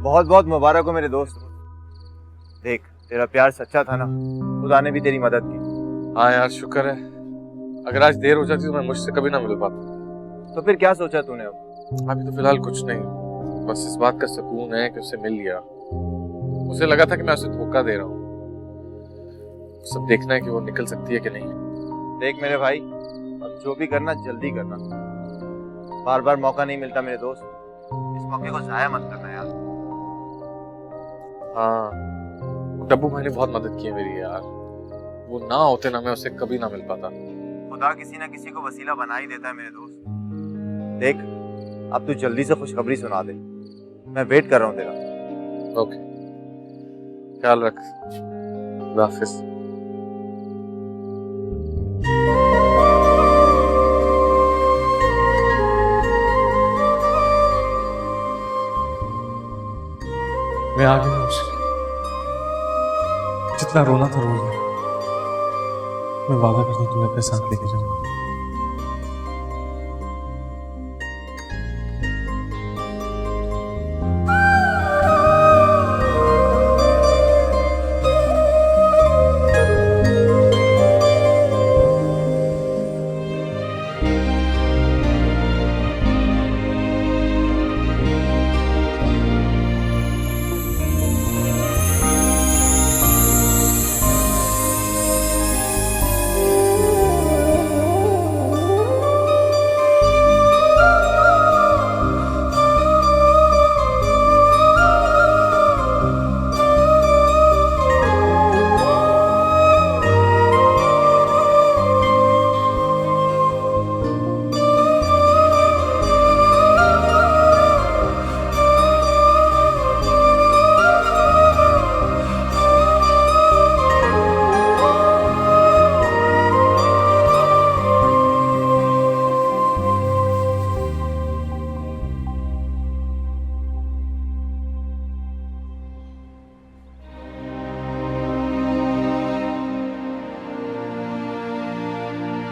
बहुत बहुत मुबारक हो मेरे दोस्त। देख तेरा प्यार सच्चा था ना, खुदा ने भी तेरी मदद की। हाँ यार शुक्र है, अगर आज देर हो जाती तो मैं मुझसे कभी ना मिल पाता। तो फिर क्या सोचा तूने अब? अभी तो फिलहाल कुछ नहीं, बस इस बात का सुकून है कि उससे मिल लिया। उसे लगा था कि मैं उसे धोखा दे रहा हूँ, सब देखना है कि वो निकल सकती है कि नहीं। देख मेरे भाई, अब जो भी करना जल्दी करना, बार बार मौका नहीं मिलता मेरे दोस्त, इस मौके को जाया मत करना यार। हाँ डब्बू भाई ने बहुत मदद की है मेरी यार, वो ना होते ना मैं उससे कभी ना मिल पाता। खुदा किसी ना किसी को वसीला बना ही देता है मेरे दोस्त। देख अब तू जल्दी से खुशखबरी सुना दे, मैं वेट कर रहा हूँ तेरा। ओके ख्याल रख, खुदा हाफिज। मैं आ गया उसके, जितना रोना था रो लिया। मैं वादा करता हूँ तुम्हें अपने साथ लेके जाऊंगा।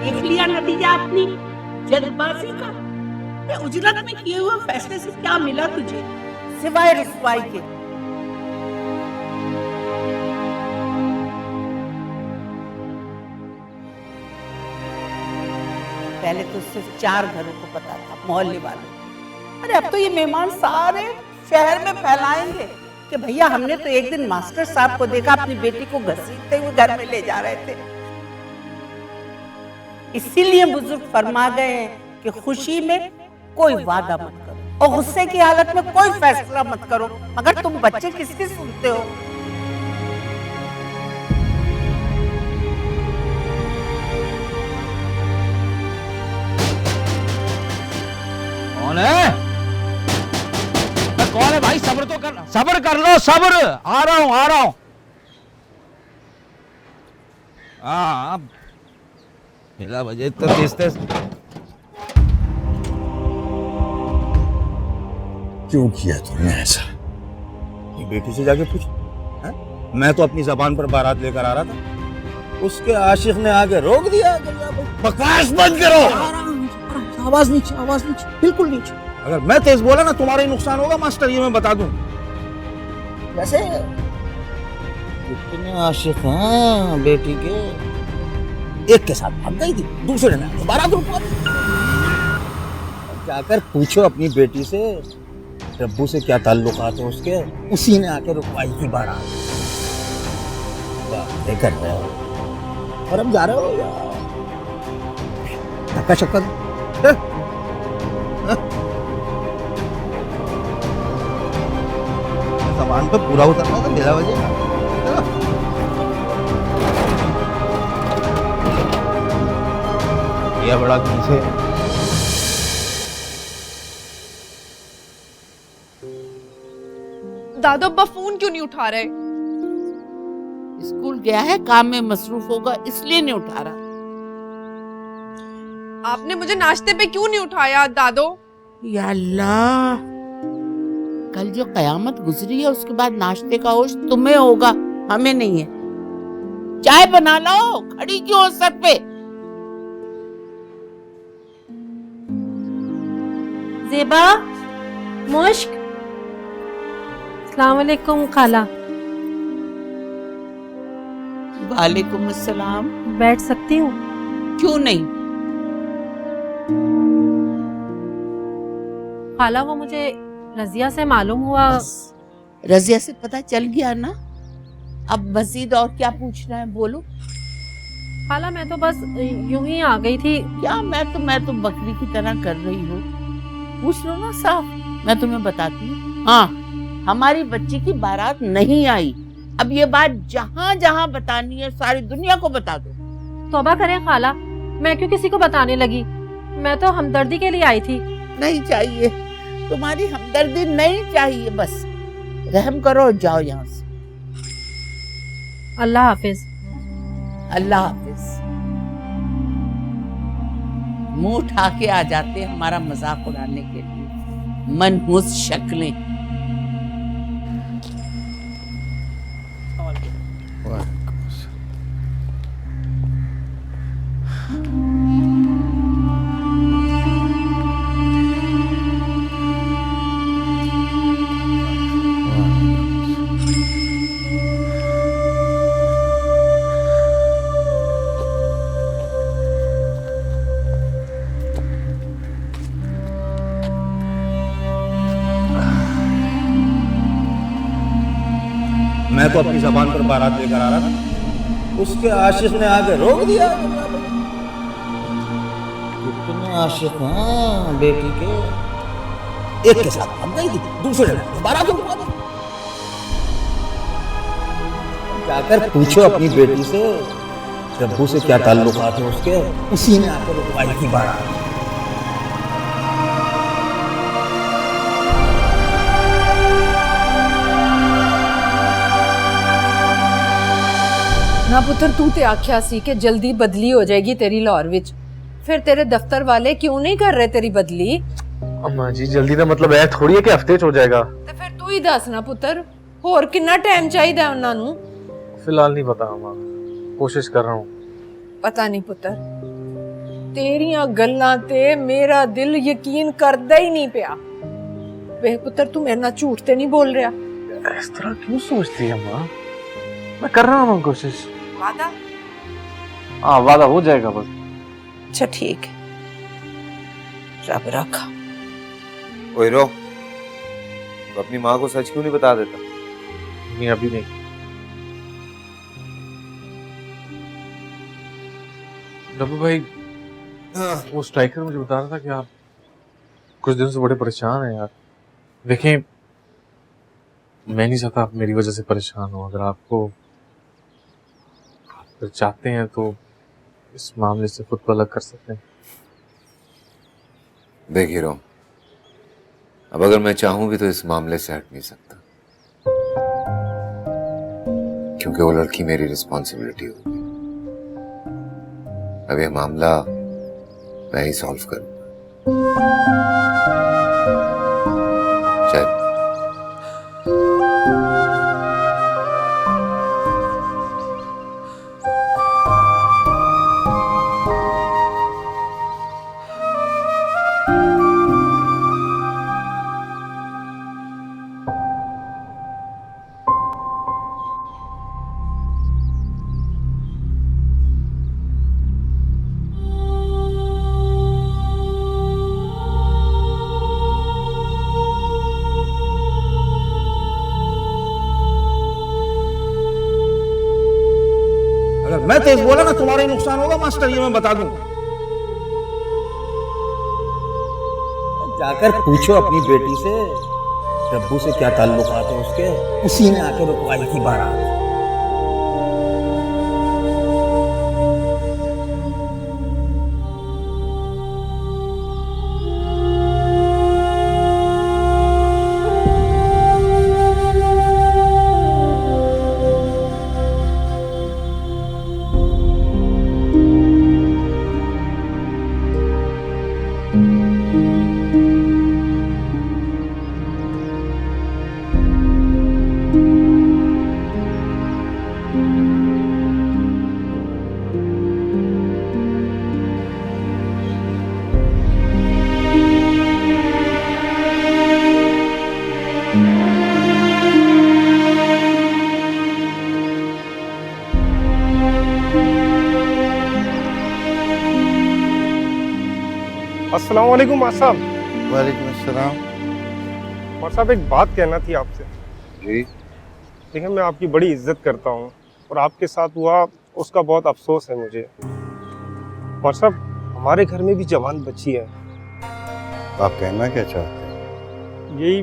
देख लिया नतीजा अपनी जल्दबाजी का। उजरत में किए हुए फैसले से क्या मिला तुझे सिवाय रुसवाई के? पहले तो सिर्फ 4 घरों को पता था, मोहल्ले वालों। अरे अब तो ये मेहमान सारे शहर में फैलाएंगे कि भैया हमने तो एक दिन मास्टर साहब को देखा अपनी बेटी को घसीटते हुए घर में ले जा रहे थे। इसीलिए बुजुर्ग फरमा गए हैं कि खुशी में कोई वादा मत करो और गुस्से की हालत में कोई फैसला मत करो। मगर तुम बच्चे किसकी सुनते हो? कौन है? कौन है भाई? सब्र तो कर, सब्र कर लो, सब्र। आ रहा हूं, आ रहा हूं। हाँ मिला बजे तो तेज। क्यों किया तुमने ऐसा? ये बेटी से जाके पूछ। मैं तो अपनी जबान पर बारात लेकर आ रहा था, उसके आशिक ने आके रोक दिया। बकवास बंद करो। आवाज नीचे, आवाज नीचे, बिल्कुल नीचे। अगर मैं तेज बोला ना तुम्हारा ही नुकसान होगा मास्टर, ये मैं बता दूं। वैसे कितने आशिक हैं बेटी के, एक के साथ भाग गई थी, दूसरे ने दोबारा रुकवा दी। जाकर पूछो अपनी बेटी से डब्बू से क्या ताल्लुकात है उसके, उसी ने आके रुकवाई थी बारात। बातें कर रहे हो और अब जा रहे हो यार, धक्का शक्का सामान पे पूरा उतरना तो मेरा वजह। ये बड़ा से दादा अब्बा फोन क्यों नहीं उठा रहे? स्कूल गया है, काम में मसरूफ होगा इसलिए नहीं उठा रहा। आपने मुझे नाश्ते पे क्यों नहीं उठाया दादो? या अल्लाह, कल जो कयामत गुजरी है उसके बाद नाश्ते का होश तुम्हें होगा, हमें नहीं है। चाय बना लो, खड़ी क्यों हो सर पे? ज़ेबा, मुश्क, अस्सलाम वालेकुम खाला। वालेकुम अस्सलाम। बैठ सकती हूँ? क्यों नहीं? खाला वो मुझे रजिया से मालूम हुआ। रजिया से पता चल गया ना? अब मजीद और क्या पूछना है, बोलो। खाला मैं तो बस यूं ही आ गई थी। क्या मैं तो बकरी की तरह कर रही हूँ? पूछ लो ना साफ, मैं तुम्हें बताती हूँ। हाँ, हमारी बच्ची की बारात नहीं आई। अब ये बात जहाँ जहाँ बतानी है सारी दुनिया को बता दो। तौबा करें खाला, मैं क्यों किसी को बताने लगी? मैं तो हमदर्दी के लिए आई थी। नहीं चाहिए, तुम्हारी हमदर्दी नहीं चाहिए, बस रहम करो और जाओ यहाँ से। अल्लाह हाफिज। अल्लाह हाफिज। मुंह उठा के आ जाते हैं हमारा मजाक उड़ाने के लिए, मनहूस शक्लें। मैं तो अपनी जबान पर बारात लेकर आ रहा था, उसके आशिक ने आके रोक दिया। कितने आशिक हैं बेटी के, एक के साथ हम गई थी, दूसरे जगह बारात रुकवा दो। जाकर पूछो अपनी बेटी से शब्बू से क्या ताल्लुकात है उसके, उसी ने आकर रुकवाई थी बारात। ना पुत्र तू ते आख्या सी कि जल्दी बदली हो जाएगी तेरी लाहौर विच, फिर तेरे दफ्तर वाले क्यों नहीं कर रहे तेरी बदली? अम्मा जी जल्दी का मतलब है थोड़ी है कि हफ्ते च हो जाएगा। ते फिर तू ही दस ना पुत्र, होर कितना टाइम चाहिए उन्हां नू? फिलहाल नहीं पता अम्मा, कोशिश कर रहा हूँ। पता नहीं पुत्र, तेरियां गल्लां ते मेरा दिल यकीन करदा ही नहीं पिया। वे पुत्र तू मेरे नाल झूठ ते नहीं बोल रहा? इस तरह क्यों सोचती है अम्मा? मैं कर रहा हूँ कोशिश। वादा? हाँ वादा हो जाएगा बस। अच्छा ठीक है, रब रखा। ओए रो, तो अपनी माँ को सच क्यों नहीं बता देता? नहीं अभी नहीं। डब्बू भाई, वो स्ट्राइकर मुझे बता रहा था कि आप कुछ दिनों से बड़े परेशान हैं यार। देखें, मैं नहीं चाहता आप मेरी वजह से परेशान हो। अगर आपको अगर चाहते हैं तो इस मामले से खुद को अलग कर सकते हैं। देख हीरो, अब अगर मैं चाहूं भी तो इस मामले से हट नहीं सकता, क्योंकि वो लड़की मेरी रिस्पॉन्सिबिलिटी होगी। अब ये मामला मैं ही सॉल्व करूंगा। चल। अगर मैं तेज बोला ना तुम्हारा ही नुकसान होगा मास्टर, ये मैं बता दूं। जाकर पूछो अपनी बेटी से शब्बू से क्या ताल्लुकात है उसके, उसी ने आकर रुकवाई थी बारात। अस्सलाम वालेकुम मां साहब। वालेकुम अस्सलाम। मां साहब एक बात कहना थी आपसे। जी देखिए मैं आपकी बड़ी इज्जत करता हूँ और आपके साथ हुआ उसका बहुत अफसोस है मुझे। मां साहब हमारे घर में भी जवान बच्ची है। आप कहना क्या चाहते हैं? यही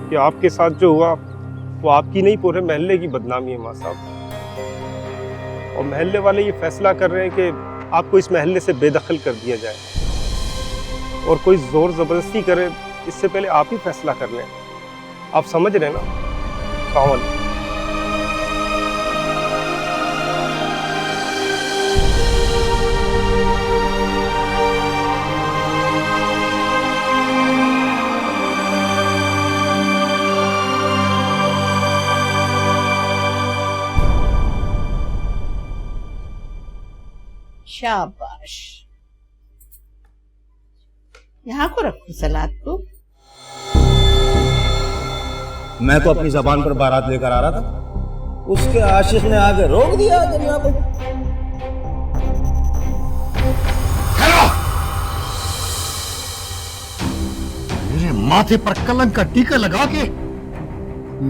कि आपके साथ जो हुआ वो आपकी नहीं पूरे मोहल्ले की बदनामी है मां साहब। और मोहल्ले वाले ये फैसला कर रहे हैं कि आपको इस मोहल्ले से बेदखल कर दिया जाए और कोई जोर जबरदस्ती करे इससे पहले आप ही फैसला कर लें। आप समझ रहे हैं ना? अस्सलाम वालेकुम। शाबाश, यहाँ को रखो सलाद को। मैं तो अपनी जबान पर बारात लेकर आ रहा था, उसके आशिक ने आके रोक दिया। मेरे माथे पर कलंक का टीका लगा के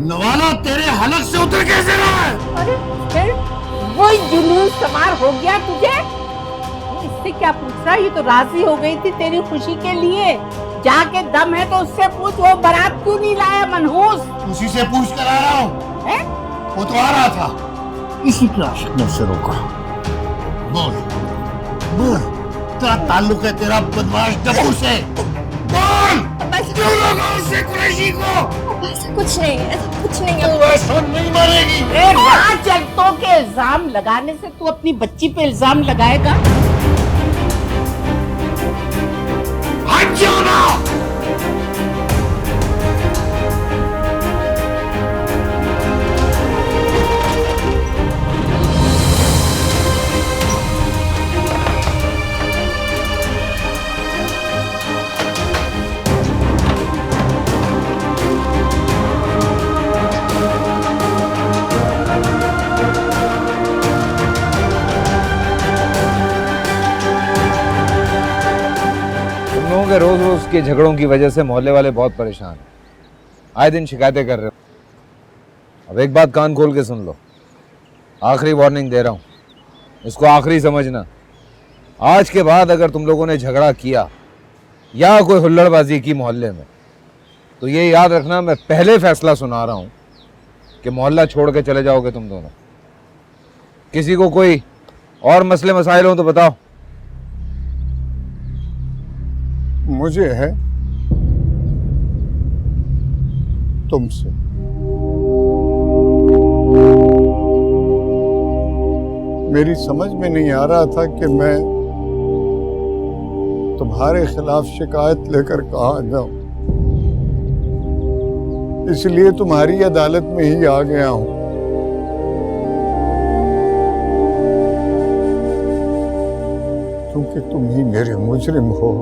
नवाला तेरे हलक से उतर कैसे रहा है? अरे फिर वही जुनून सवार हो गया तुझे? इससे क्या पूछ रहा? ये तो राजी हो गई थी तेरी खुशी के लिए। जाके दम है तो उससे पूछ वो बारात क्यों नहीं लाया मनहूस? उसी से पूछ कर आ रहा हूँ। वो तो आ रहा था, इसी के आशिक ने उसे रोका। बोल बोल, तेरा ताल्लुक है तेरा बदमाश डब्बू से? बोल, क्यों रोका उससे कुरैशी को? ऐसा कुछ नहीं है, ऐसा कुछ नहीं है। तू ऐसा नहीं मरेगी। राजजगतों के इल्जाम लगाने से तू अपनी बच्ची पे इल्जाम लगाएगा? हट जाओ ना। रोज रोज के झगड़ों की वजह से मोहल्ले वाले बहुत परेशान हैं। आए दिन शिकायतें कर रहे हो। अब एक बात कान खोल के सुन लो, आखिरी वार्निंग दे रहा हूं, इसको आखिरी समझना। आज के बाद अगर तुम लोगों ने झगड़ा किया या कोई हुल्लड़बाजी की मोहल्ले में, तो ये याद रखना मैं पहले फैसला सुना रहा हूं कि मोहल्ला छोड़ के चले जाओगे तुम दोनों। किसी को कोई और मसले मसाइल हो तो बताओ। मुझे है तुमसे। मेरी समझ में नहीं आ रहा था कि मैं तुम्हारे खिलाफ शिकायत लेकर कहाँ जाऊं, इसलिए तुम्हारी अदालत में ही आ गया हूं। क्योंकि तुम ही मेरे मुजरिम हो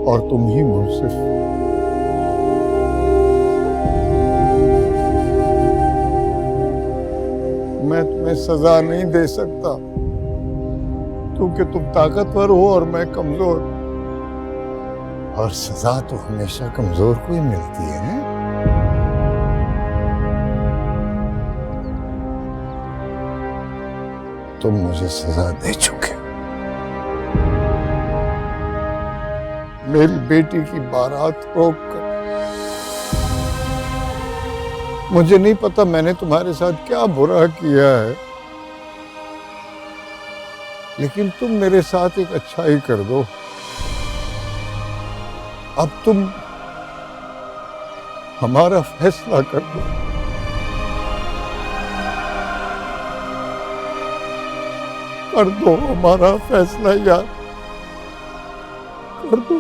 और तुम ही मुंसिफ। मैं तुम्हें सजा नहीं दे सकता क्योंकि तुम ताकतवर हो और मैं कमजोर, और सजा तो हमेशा कमजोर को ही मिलती है ना? तुम मुझे सजा दे चुके। मेरी बेटी की बारात रोककर, मुझे नहीं पता मैंने तुम्हारे साथ क्या बुरा किया है, लेकिन तुम मेरे साथ एक अच्छाई कर दो। अब तुम हमारा फैसला कर दो। कर दो हमारा फैसला यार, कर दो।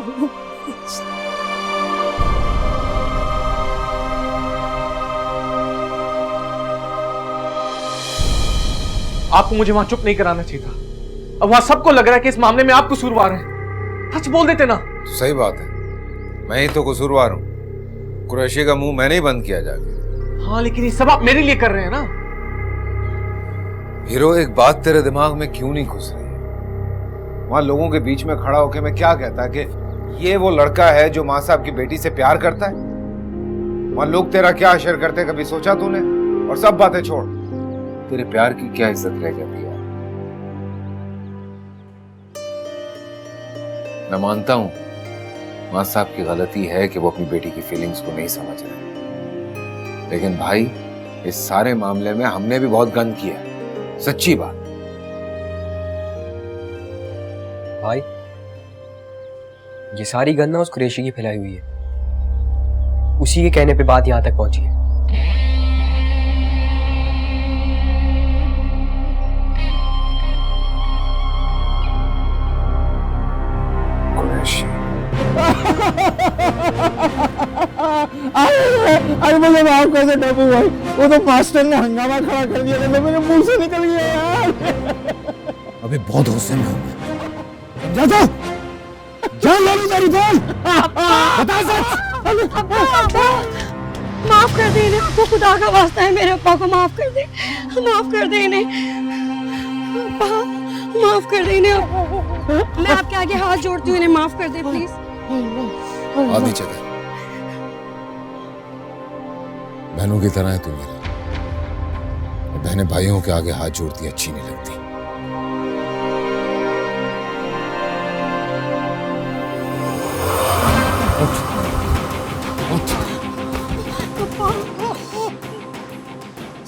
आपको मुझे वहां चुप नहीं कराना चाहिए था। अब वहां सबको लग रहा है कि इस मामले में आप कसूरवार हैं। सच बोल देते ना। सही बात है, मैं ही तो कसूरवार हूं। कुरैशी का मुंह मैंने ही बंद किया जाके। हाँ, लेकिन ये सब आप मेरे लिए कर रहे हैं ना। हीरो, एक बात तेरे दिमाग में क्यों नहीं घुस रही? वहां लोगों के बीच में खड़ा होकर मैं क्या कहता कि ये वो लड़का है जो माँ साहब की बेटी से प्यार करता है? वहां लोग तेरा क्या अशर करते, कभी सोचा तूने? और सब बातें छोड़, तेरे प्यार की क्या इज्जत रह जाती है? मैं मानता हूं माँ साहब की गलती है कि वो अपनी बेटी की फीलिंग्स को नहीं समझ रहे, लेकिन भाई इस सारे मामले में हमने भी बहुत गंद किया, सच्ची बात। भाई ये सारी गंद ना उस कुरैशी की फैलाई हुई है, उसी के कहने पे बात यहां तक पहुंची है। अरे मुझे माफ कर दे डब्बू भाई, वो तो मास्टर ने हंगामा खड़ा कर दिया था, मेरे मुंह से निकल गया यार। अभी बहुत गुस्से में हूं। जा तो जान लो मेरी बोल, बता सच। माफ कर दे इन्हें, आपको खुदा का वास्ता है, मेरे अप्पा को माफ कर दे, माफ कर दे इन्हें, माफ कर दे इन्हें। मैं आपके आगे हाथ जोड़ती हूँ, इन्हें माफ कर दे प्लीज। आधी जगह बहनों की तरह है तू मेरा, और बहनें भाइयों के आगे हाथ जोड़ती अच्छी नहीं लगती।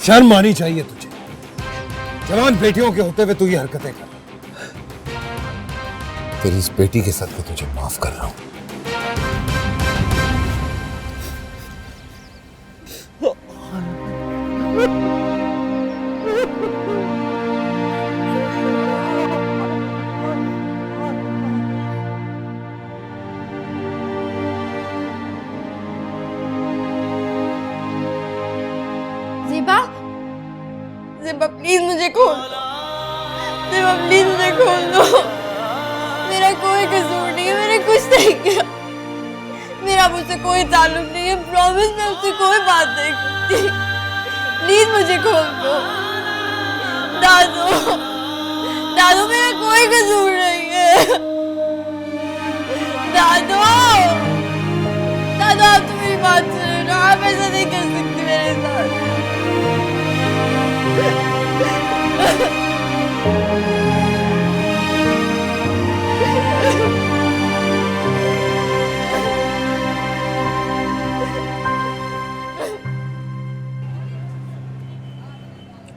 शर्म आनी चाहिए तुझे, जवान बेटियों के होते हुए तू ये हरकतें कर। तेरी इस बेटी के साथ तुझे माफ कर रहा हूं। ज़िबा प्लीज मुझे खोल दो, ज़िबा प्लीज मुझे खोल दो, मेरा कोई कसूर नहीं है, मैंने कुछ नहीं किया, मेरा मुझसे कोई ताल्लुक नहीं है, प्रॉमिस मैं उससे कोई बात नहीं करती, प्लीज मुझे खोल दो। दादू, दादू मेरा कोई कसूर नहीं है, दादू, दादू आप तो मेरी बात सुनो ना, आप ऐसा नहीं कर सकते मेरे साथ।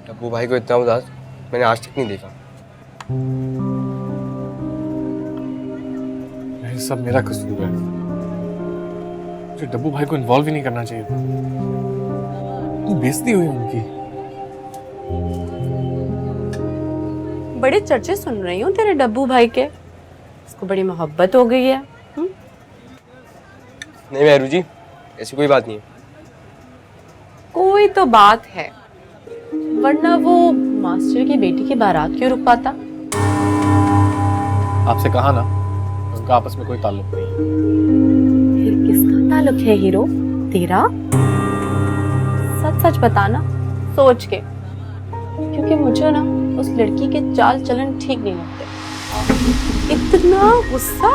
टप्पू भाई को इतना उदास मैंने आज तक नहीं देखा। ये सब मेरा कसूर है, मुझे डब्बू भाई को इन्वॉल्व ही नहीं करना चाहिए था। तू बेइज्जती हुई उनकी। बड़े चर्चे सुन रही हूँ तेरे डब्बू भाई के, इसको बड़ी मोहब्बत हो गई है। नहीं मेहरू जी, ऐसी कोई बात नहीं है। कोई तो बात है, वरना वो मास्टर की बेटी की बारात क्यों रुक पाता? आपसे कहा ना, उनका आपस में कोई ताल्लुक नहीं है। फिर किसका ताल्लुक है हीरो? तेरा? सच सच बताना, सोच के, क्योंकि मुझे ना उस लड़की के चाल चलन ठीक नहीं लगते। इतना गुस्सा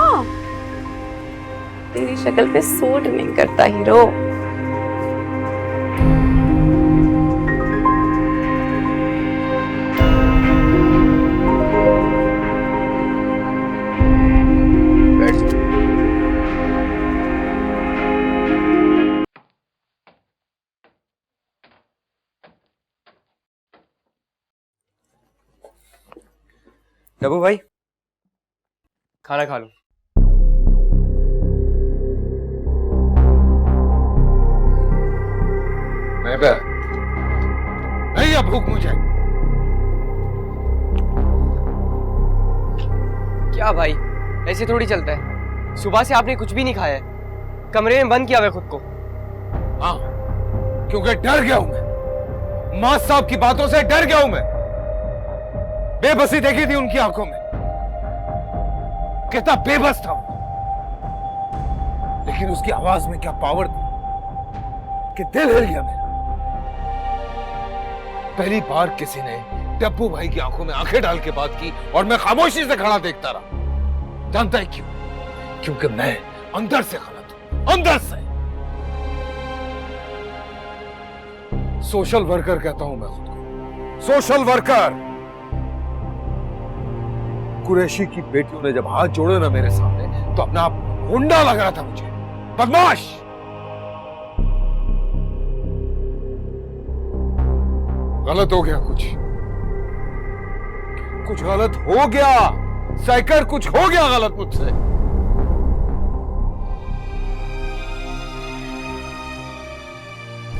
तेरी शक्ल पे सूट नहीं करता हीरो। डब्बू भाई खाना खा लो। नहीं अब भूख मुझे। क्या भाई, ऐसे थोड़ी चलता है? सुबह से आपने कुछ भी नहीं खाया है, कमरे में बंद किया हुआ खुद को। हाँ, क्योंकि डर गया हूं मैं, मां साहब की बातों से डर गया हूं मैं। बेबसी देखी थी उनकी आंखों में, कितना बेबस था वो। लेकिन उसकी आवाज में क्या पावर थी कि दिल हिल गया मेरा। पहली बार किसी ने डब्बू भाई की आंखों में आंखें डाल के बात की और मैं खामोशी से खड़ा देखता रहा। जानता है क्यों? क्योंकि मैं अंदर से गलत हूं, अंदर से। सोशल वर्कर कहता हूं मैं खुद को, सोशल वर्कर। कुरैशी की बेटियों ने जब हाथ जोड़े ना मेरे सामने तो अपना आप गुंडा लग रहा था मुझे, बदमाश। गलत हो गया, कुछ गलत हो गया साइकर, कुछ हो गया गलत मुझसे।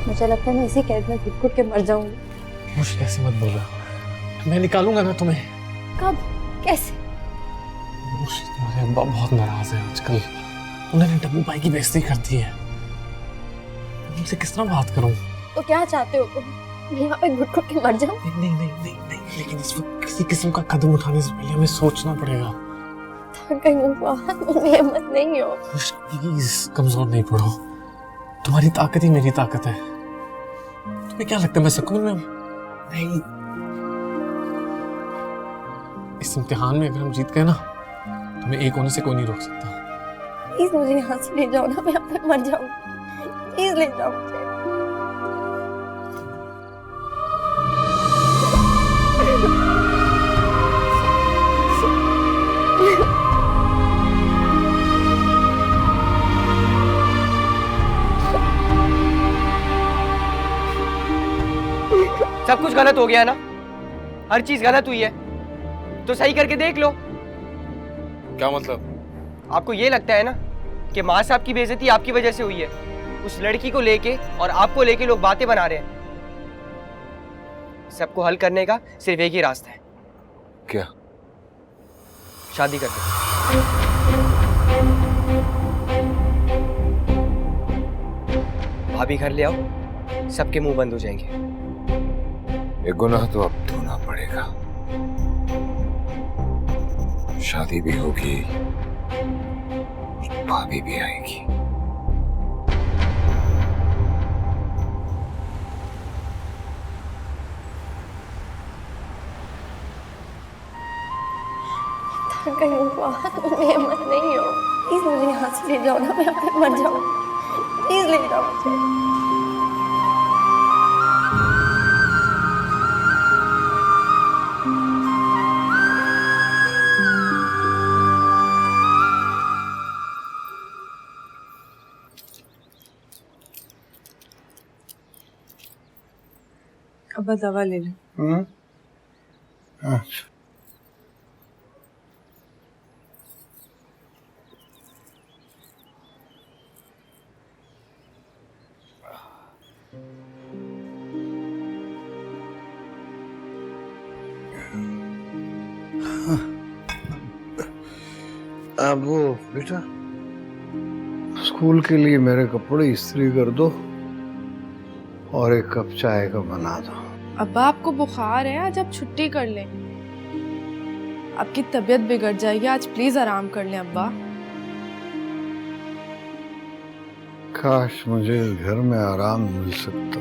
मुझे लगता है मैं इसी कैद में घुट-घुट के मर जाऊंगी। मुझे कैसे मत बोल रहा, मैं निकालूंगा ना तुम्हें। कब? कैसे? तुम्हारे अब्बा बहुत नाराज है आजकल, उन्होंने डब्बू भाई की बेइज्जती कर दी है। उनसे किस तरह बात करूं? तो क्या चाहते हो तुम? मैं यहाँ पे घुट-घुट के मर जाऊं? नहीं, लेकिन इस वक्त किसी किस्म का कदम उठाने से पहले हमें सोचना पड़ेगा। कहीं मुझे हिम्मत नहीं हो। प्लीज कमजोर नहीं पड़ो, तुम्हारी ताकत ही मेरी ताकत है। तुम्हें क्या लगता है मैं सुकून में हूं? नहीं, इस इम्तिहान में अगर हम जीत गए ना, तुम्हें एक होने से कोई नहीं रोक सकता। प्लीज मुझे यहाँ से ले जाओ ना, मैं यहाँ पे मर जाऊंगी। प्लीज ले जाओ मुझे। सब कुछ गलत हो गया ना, हर चीज गलत हुई है, तो सही करके देख लो। क्या मतलब? आपको ये लगता है ना कि माँ साहब की बेइज्जती आपकी वजह से हुई है? उस लड़की को लेके और आपको लेके लोग बातें बना रहे हैं। सबको हल करने का सिर्फ एक ही रास्ता है। क्या? शादी करते। भाभी घर ले आओ, सबके मुंह बंद हो जाएंगे। एक गुनाह तो अब धोना पड़ेगा। शादी भी होगी, भाभी भी आएगी। कहीं मुझे हिम्मत नहीं हो। प्लीज मुझे यहाँ से ले जाओ ना, मैं यहाँ पे मर जाऊंगी। प्लीज ले जाओ मुझे। अब दवा ले लो। अच्छा। अब वो बेटा, स्कूल के लिए मेरे कपड़े इस्त्री कर दो और एक कप चाय का बना दो। अब्बा आपको बुखार है, आज आप छुट्टी कर लें। आपकी तबीयत बिगड़ जाएगी, आज प्लीज आराम कर लें अब्बा। काश मुझे घर में आराम मिल सकता।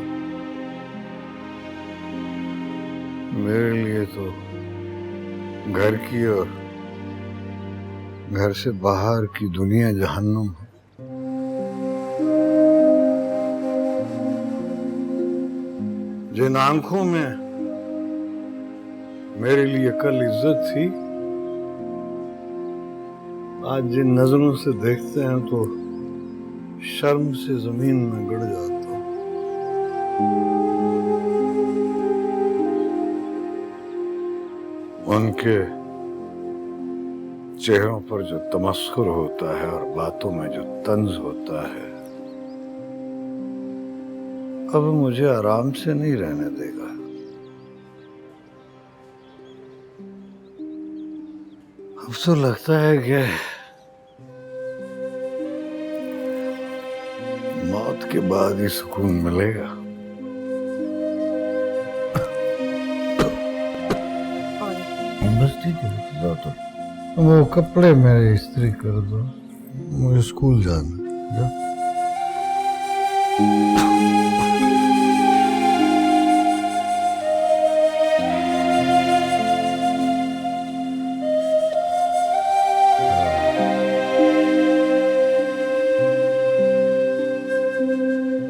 मेरे लिए तो घर की और घर से बाहर की दुनिया जहन्नुम है। जिन आंखों में मेरे लिए कल इज्जत थी, आज जिन नजरों से देखते हैं तो शर्म से जमीन में गड़ जाता हूं। उनके चेहरों पर जो तमस्कुर होता है और बातों में जो तंज होता है, अब मुझे आराम से नहीं रहने देगा। अब तो लगता है कि मौत के बाद ही सुकून मिलेगा। बस ठीक है, जाओ तो वो कपड़े मेरे इस्त्री कर दो, मुझे स्कूल जाना है। जाओ।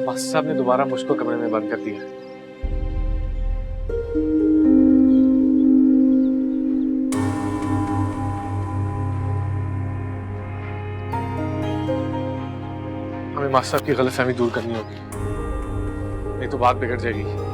मास्टर साहब ने दोबारा मुझको कमरे में बंद कर दिया। हमें मास्टर साहब की गलतफहमी दूर करनी होगी, नहीं तो बात बिगड़ जाएगी।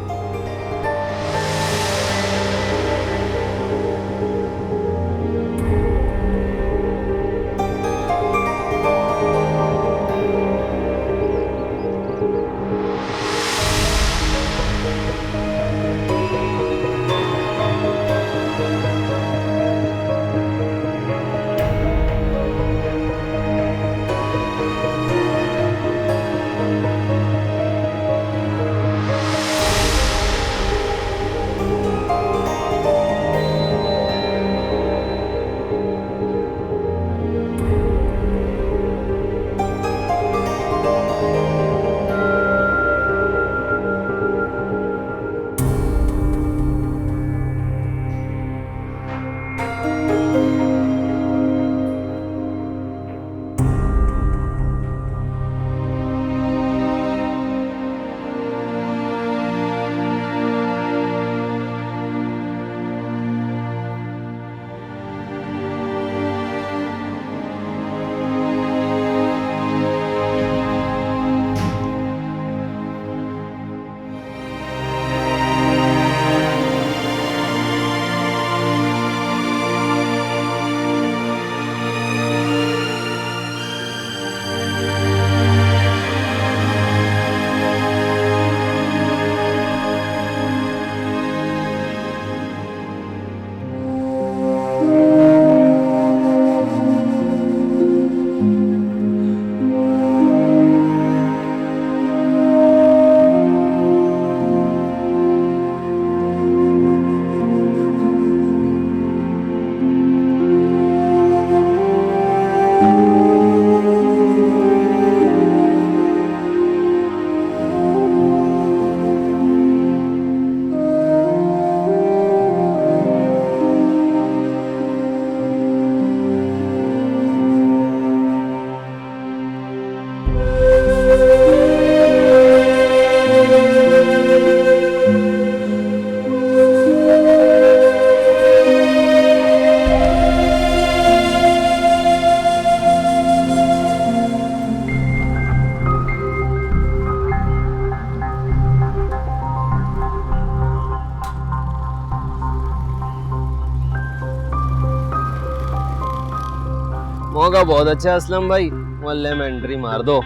मौका बहुत अच्छा है असलम भाई, मोहल्ले में एंट्री मार दो।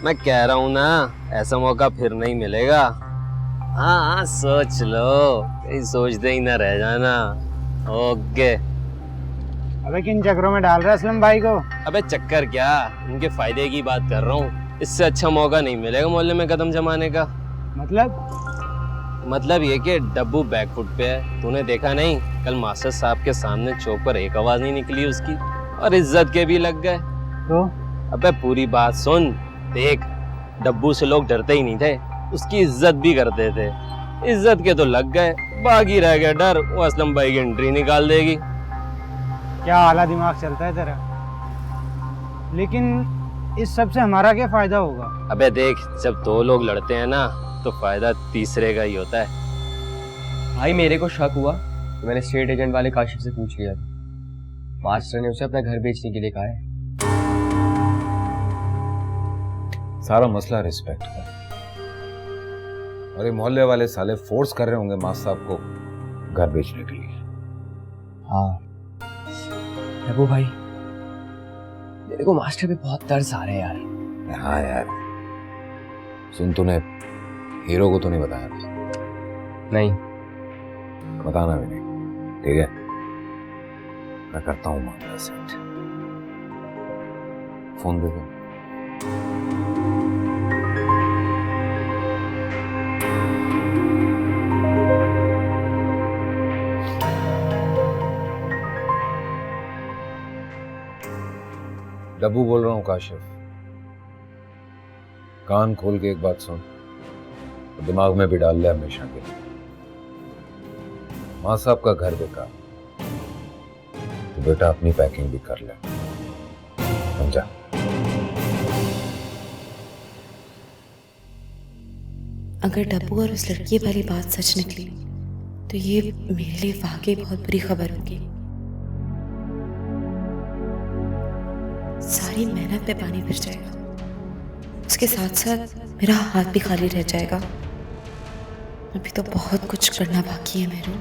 मैं कह रहा हूँ ना, ऐसा मौका फिर नहीं मिलेगा। हाँ हाँ सोच लो, कहीं सोचते ही ना रह जाना। ओके। अबे किन चक्करों में डाल रहा है असलम भाई को? अबे चक्कर क्या, उनके फायदे की बात कर रहा हूँ। इससे अच्छा मौका नहीं मिलेगा मोहल्ले में कदम जमाने का। मतलब ये कि डब्बू बैकफुट पे है। तूने देखा नहीं, कल मास्टर साहब के सामने चौक पर एक आवाज नहीं निकली उसकी, और इज्जत के भी लग गए। तो अबे पूरी बात सुन। देख, डब्बू से लोग डरते ही नहीं थे, उसकी इज्जत भी करते थे। इज्जत के तो लग गए, बाकी रह गया डर, वो असलम भाई की एंट्री निकाल देगी। क्या आला दिमाग चलता है तेरा। लेकिन इस सब से हमारा क्या फायदा होगा? अबे देख, जब दो लोग लड़ते हैं ना, तो फायदा तीसरे का ही होता है। भाई मेरे को शक हुआ तो मैंने स्टेट एजेंट वाले काशिफ से पूछ लिया था। मास्टर ने उसे अपना घर बेचने के लिए कहा है। सारा मसला रिस्पेक्ट का, और ये मोहल्ले वाले साले फोर्स कर रहे होंगे मास्टर साहब को घर बेचने के लिए। हाँ रघु भाई, मेरे को मास्टर पे बहुत तरस आ रहा है यार। हाँ यार, सुन, तूने हीरो को तो नहीं बताया? नहीं। बताना भी नहीं, ठीक है? मैं करता हूँ मामला सेट। फोन दे दो। डब्बू बोल रहा हूँ काशिफ, कान खोल के एक बात सुन, तो दिमाग में भी डाल ले हमेशा के लिए। माँ साहब का घर बेकार, तो बेटा अपनी पैकिंग भी कर ले, समझा? अगर डब्बू और उस लड़की वाली बात सच निकली तो ये मेरे लिए वाकई बहुत बुरी खबर होगी। सारी मेहनत पे पानी फिर जाएगा, उसके साथ साथ मेरा हाथ भी खाली रह जाएगा। अभी तो बहुत कुछ करना बाकी है मेरू।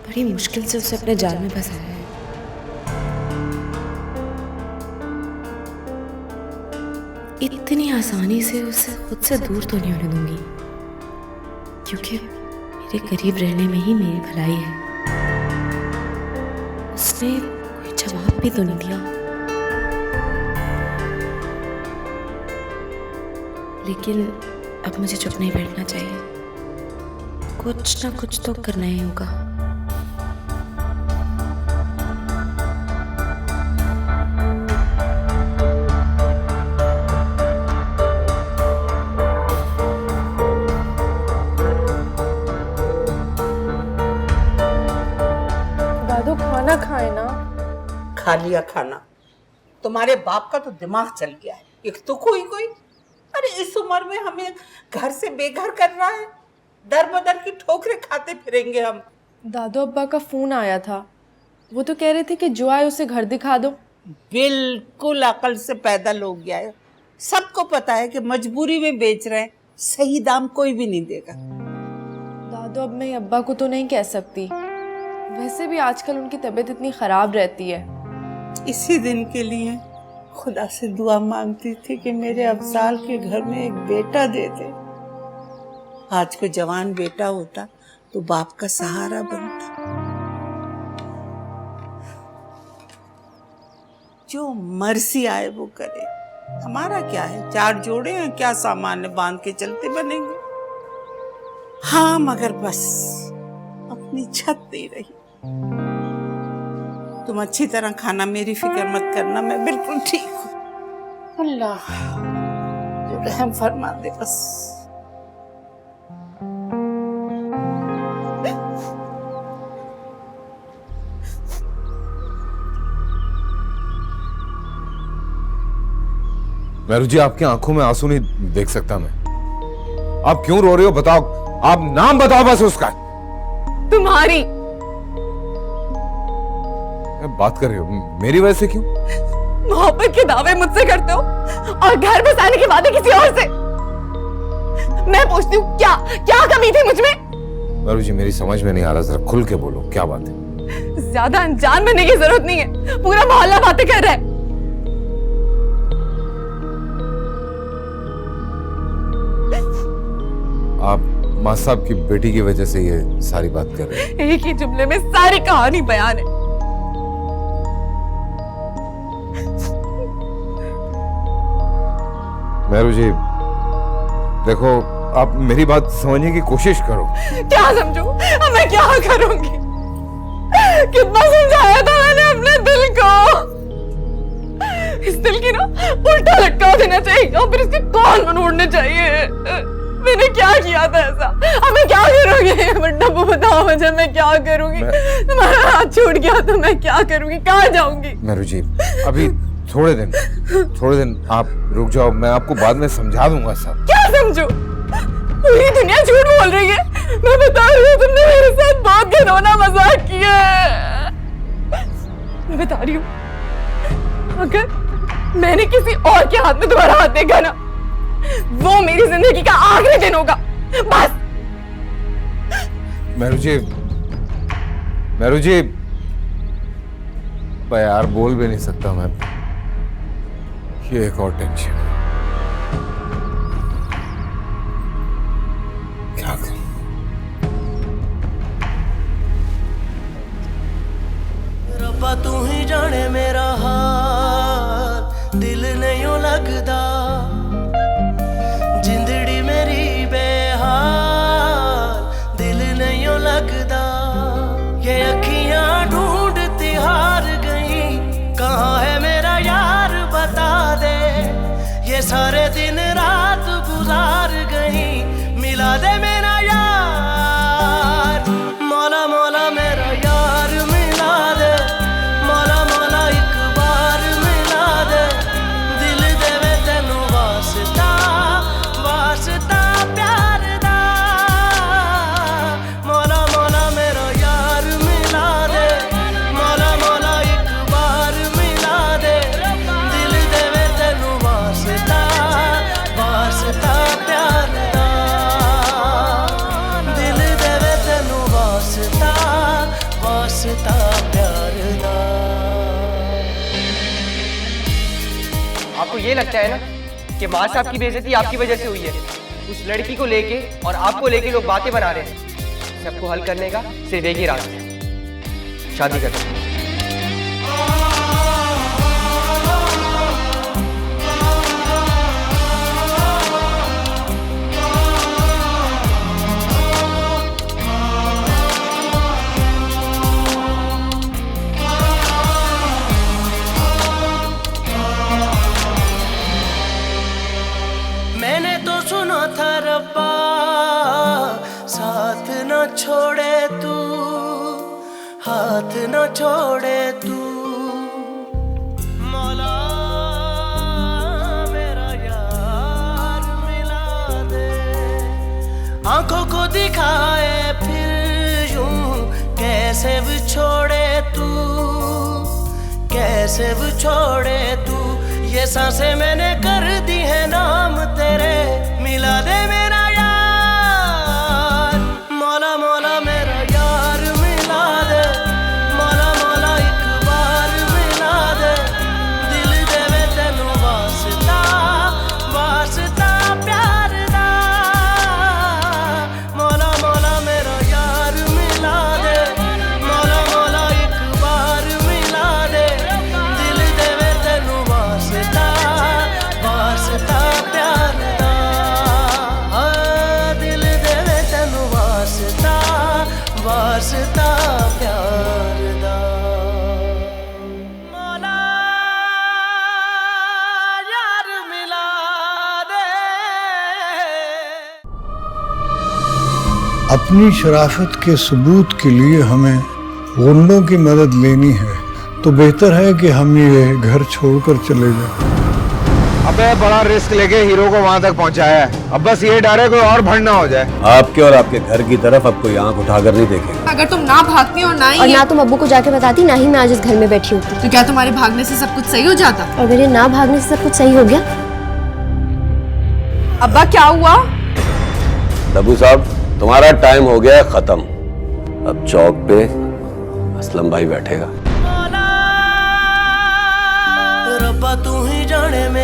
बड़ी मुश्किल से उसे अपने जाल में फंसाया है। इतनी आसानी से उसे खुद से दूर तो नहीं होने दूंगी, क्योंकि मेरे करीब रहने में ही मेरी भलाई है। उसने कोई जवाब भी तो नहीं दिया, लेकिन अब मुझे चुप नहीं बैठना चाहिए। कुछ ना कुछ तो करना ही होगा। दादू खाना खाए ना। खा लिया खाना। तुम्हारे बाप का तो दिमाग चल गया है। एक तो कोई अरे इस उम्र में हमें घर से बेघर कर रहा है। दर बदर की ठोकरें खाते फिरेंगे हम। दादू अब्बा का फोन आया था, वो तो कह रहे थे कि जो आए उसे घर दिखा दो। बिल्कुल अकल से पैदल हो गया है। सबको पता है कि मजबूरी में बेच रहे हैं, सही दाम कोई भी नहीं देगा। दादू अब मैं अब्बा को तो नहीं कह सकती, वैसे भी आजकल उनकी तबीयत इतनी खराब रहती है। इसी दिन के लिए खुदा से दुआ मांगती थी कि मेरे अफजाल के घर में एक बेटा दे दे। आज को जवान बेटा होता तो बाप का सहारा बनता। जो मर्जी आए वो करे, हमारा क्या है। 4 जोड़े हैं, क्या सामान है, बांध के चलते बनेंगे। हाँ मगर बस अपनी छत नहीं रही। तुम अच्छी तरह खाना, मेरी फिक्र मत करना, मैं बिल्कुल ठीक हूँ। अल्लाह जो रहम फरमा दे बस। मेरू जी, आपकी आंखों में आंसू नहीं देख सकता मैं। आप क्यों रो रही हो बताओ, आप नाम बताओ बस उसका। तुम्हारी बात कर रही हो मेरी वजह से? क्यों? मोहब्बत के दावे मुझसे करते हो और घर बसाने के वादे किसी और से। मैं पूछती हूँ क्या क्या कमी थी मुझ में? मेरू जी, मेरी समझ में नहीं आ रहा, जरा खुल के बोलो, क्या बात है? ज्यादा अनजान बनने की जरूरत नहीं है, पूरा मोहल्ला बातें कर रहा है। आप माँ साहब की बेटी की वजह से ये सारी बात कर रहे हैं। एक ही जुमले में सारी कहानी बयान है। मेरू जी देखो, आप मेरी बात समझने की कोशिश करो। क्या समझूं? अब मैं क्या करूंगी? कितना समझाया था मैंने अपने दिल को। इस दिल की ना उल्टा लटका देना चाहिए और फिर इसके कान मनोड़ने चाहिए। मैंने क्या किया था ऐसा? अब मैं क्या करूंगी? डब्बू बताओ मुझे, मैं क्या करूंगी? तुम्हारा हाथ छूट गया तो मैं क्या करूंगी? कहाँ जाऊंगी? मेरू जी अभी थोड़े दिन आप रुक जाओ, मैं आपको बाद में समझा दूंगा सब। क्या समझो? पूरी दुनिया झूठ बोल रही है। मैं बता रही हूँ, तुमने मेरे साथ बहुत घिनौना मजाक किया है। मैं बता रही हूँ, अगर मैंने किसी और के हाथ में तुम्हारा हाथ देखा ना, वो मेरी जिंदगी का आखिरी दिन होगा बस। मेरू जी मैं यार बोल भी नहीं सकता मैं। ये एक और टेंशन। क्या करूं? रब्बा तू ही जाने मेरा हाल, दिल नहीं लगदा, जिंदड़ी मेरी बेहाल, दिल नहीं लगदा। ये अखियां ढूंढती हार गई, कहाँ है मेरा यार बता दे। ये लगता है ना कि माँ साहब की बेइज्जती आपकी वजह से हुई है। उस लड़की को लेके और आपको लेके लोग बातें बना रहे हैं। सबको हल करने का सिर्फ एक ही रास्ता है, शादी करना। मैंने तो सुना था रब्बा साथ न छोड़े तू, हाथ न छोड़े तू। मौला मेरा यार मिला दे, आंखों को दिखाए फिर यूं कैसे भी छोड़े तू, कैसे भी छोड़े तू। ये सांसें मैंने कर दी है नाम तेरे, मिला दे मेरा यार। मौला मौला मेरा यार मिला दे, मौला मौला एक बार मिला दे। दिल देवे तेनू वास्ता, वास्ता प्यार दा। मौला मौला मेरा यार मिला दे, मौला मौला एक बार मिला दे। दिल देवे तेनू वास्ता, वास्ता प्यार दा। दिल देवे तेनू वास्ता, वास्ता प्यार दा। मौला यार मिला दे। अपनी शराफत के सबूत के लिए हमें गुंडों की मदद लेनी है तो बेहतर है कि हम ये घर छोड़कर चले जाएं। अबे बड़ा रिस्क लेके हीरो को वहां तक पहुंचाया है, अब बस ये डर है कोई और भंड ना हो जाए। आपके और आपके घर की तरफ अब कोई आंख उठाकर नहीं देखेगा। अगर तुम ना भागती और ना ही ना तुम अब्बू को जाके बताती, ना ही मैं आज इस घर में बैठी होती। तो क्या तुम्हारे भागने से सब कुछ सही हो जाता? और मेरे ना भागने से सब कुछ सही हो गया? अब्बा क्या हुआ? डब्बू साहब तुम्हारा टाइम हो गया है खत्म। अब चौक पे असलम भाई बैठेगा। रब्बा तू ही जाने में